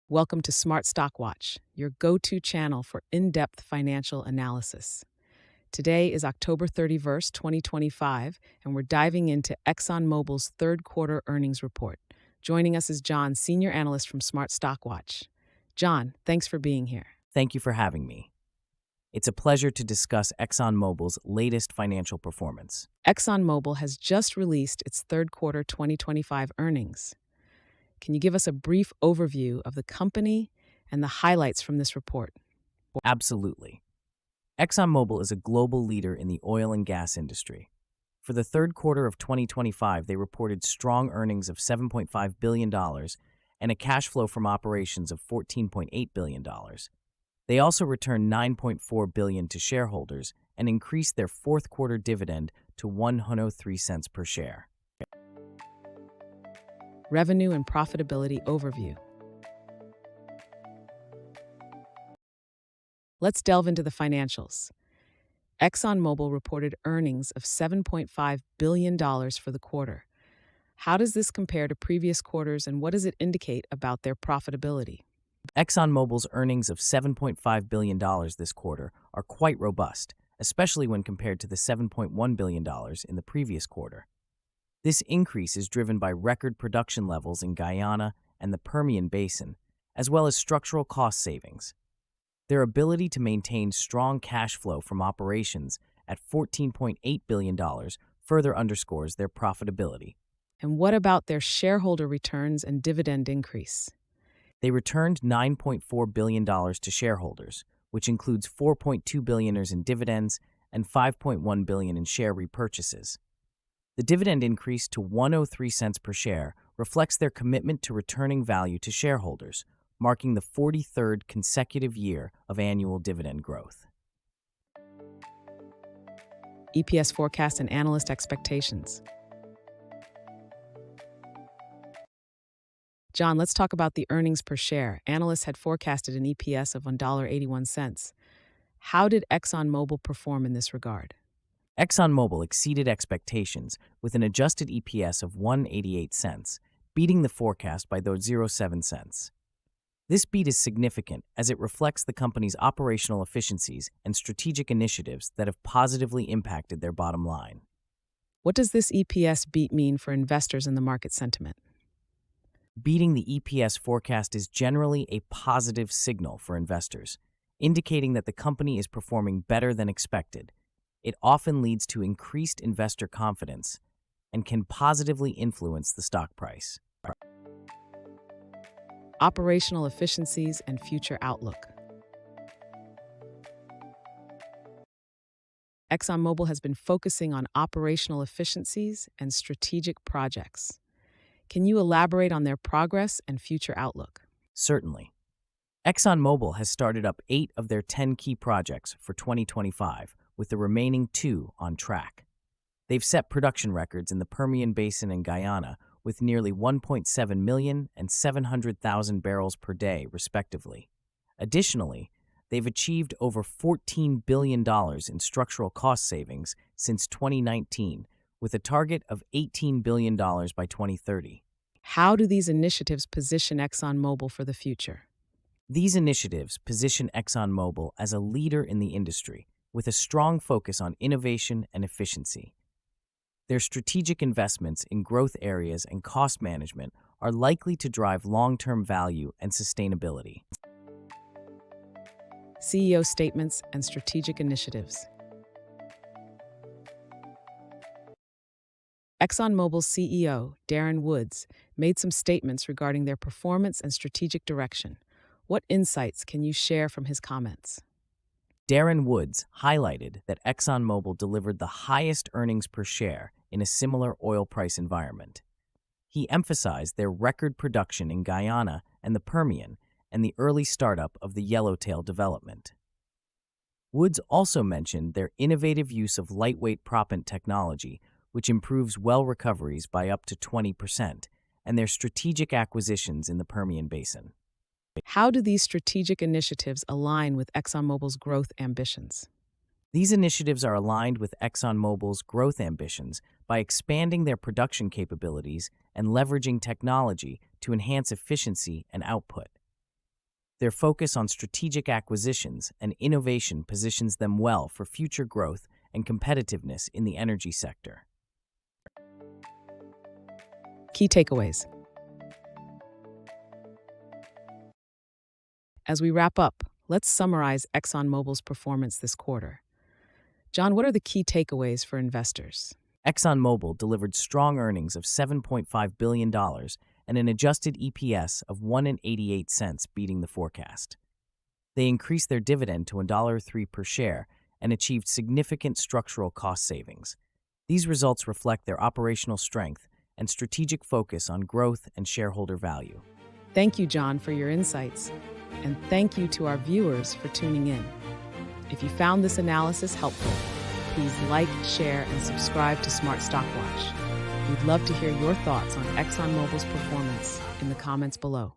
Welcome to Smart Stock Watch, your go-to channel for in-depth financial analysis. Today is October 31st, 2025, and we're diving into ExxonMobil's third quarter earnings report. Joining us is John, senior analyst from Smart Stock Watch. John, thanks for being here. Thank you for having me. It's a pleasure to discuss ExxonMobil's latest financial performance. ExxonMobil has just released its third quarter 2025 earnings. Can you give us a brief overview of the company and the highlights from this report? Absolutely. ExxonMobil is a global leader in the oil and gas industry. For the third quarter of 2025, they reported strong earnings of $7.5 billion and a cash flow from operations of $14.8 billion. They also returned $9.4 billion to shareholders and increased their fourth quarter dividend to 103 cents per share. Revenue and profitability overview. Let's delve into the financials. ExxonMobil reported earnings of $7.5 billion for the quarter. How does this compare to previous quarters, and what does it indicate about their profitability? ExxonMobil's earnings of $7.5 billion this quarter are quite robust, especially when compared to the $7.1 billion in the previous quarter. This increase is driven by record production levels in Guyana and the Permian Basin, as well as structural cost savings. Their ability to maintain strong cash flow from operations at $14.8 billion further underscores their profitability. And what about their shareholder returns and dividend increase? They returned $9.4 billion to shareholders, which includes $4.2 billion in dividends and $5.1 billion in share repurchases. The dividend increase to 103 cents per share reflects their commitment to returning value to shareholders, marking the 43rd consecutive year of annual dividend growth. EPS forecast and analyst expectations. John, let's talk about the earnings per share. Analysts had forecasted an EPS of $1.81. How did ExxonMobil perform in this regard? ExxonMobil exceeded expectations with an adjusted EPS of 188 cents, beating the forecast by those 0.07 cents. This beat is significant as it reflects the company's operational efficiencies and strategic initiatives that have positively impacted their bottom line. What does this EPS beat mean for investors in the market sentiment? Beating the EPS forecast is generally a positive signal for investors, indicating that the company is performing better than expected. It often leads to increased investor confidence and can positively influence the stock price. Operational efficiencies and future outlook. ExxonMobil has been focusing on operational efficiencies and strategic projects. Can you elaborate on their progress and future outlook? Certainly. ExxonMobil has started up 8 of their 10 key projects for 2025, with the remaining 2 on track. They've set production records in the Permian Basin and Guyana with nearly 1.7 million and 700,000 barrels per day, respectively. Additionally, they've achieved over $14 billion in structural cost savings since 2019, with a target of $18 billion by 2030. How do these initiatives position ExxonMobil for the future? These initiatives position ExxonMobil as a leader in the industry, with a strong focus on innovation and efficiency. Their strategic investments in growth areas and cost management are likely to drive long-term value and sustainability. CEO statements and strategic initiatives. ExxonMobil's CEO, Darren Woods, made some statements regarding their performance and strategic direction. What insights can you share from his comments? Darren Woods highlighted that ExxonMobil delivered the highest earnings per share in a similar oil price environment. He emphasized their record production in Guyana and the Permian and the early startup of the Yellowtail development. Woods also mentioned their innovative use of lightweight proppant technology, which improves well recoveries by up to 20%, and their strategic acquisitions in the Permian Basin. How do these strategic initiatives align with ExxonMobil's growth ambitions? These initiatives are aligned with ExxonMobil's growth ambitions by expanding their production capabilities and leveraging technology to enhance efficiency and output. Their focus on strategic acquisitions and innovation positions them well for future growth and competitiveness in the energy sector. Key takeaways. As we wrap up, let's summarize ExxonMobil's performance this quarter. John, what are the key takeaways for investors? ExxonMobil delivered strong earnings of $7.5 billion and an adjusted EPS of $1.88, beating the forecast. They increased their dividend to $1.03 per share and achieved significant structural cost savings. These results reflect their operational strength and strategic focus on growth and shareholder value. Thank you, John, for your insights. And thank you to our viewers for tuning in. If you found this analysis helpful, please like, share, and subscribe to Smart Stock Watch. We'd love to hear your thoughts on ExxonMobil's performance in the comments below.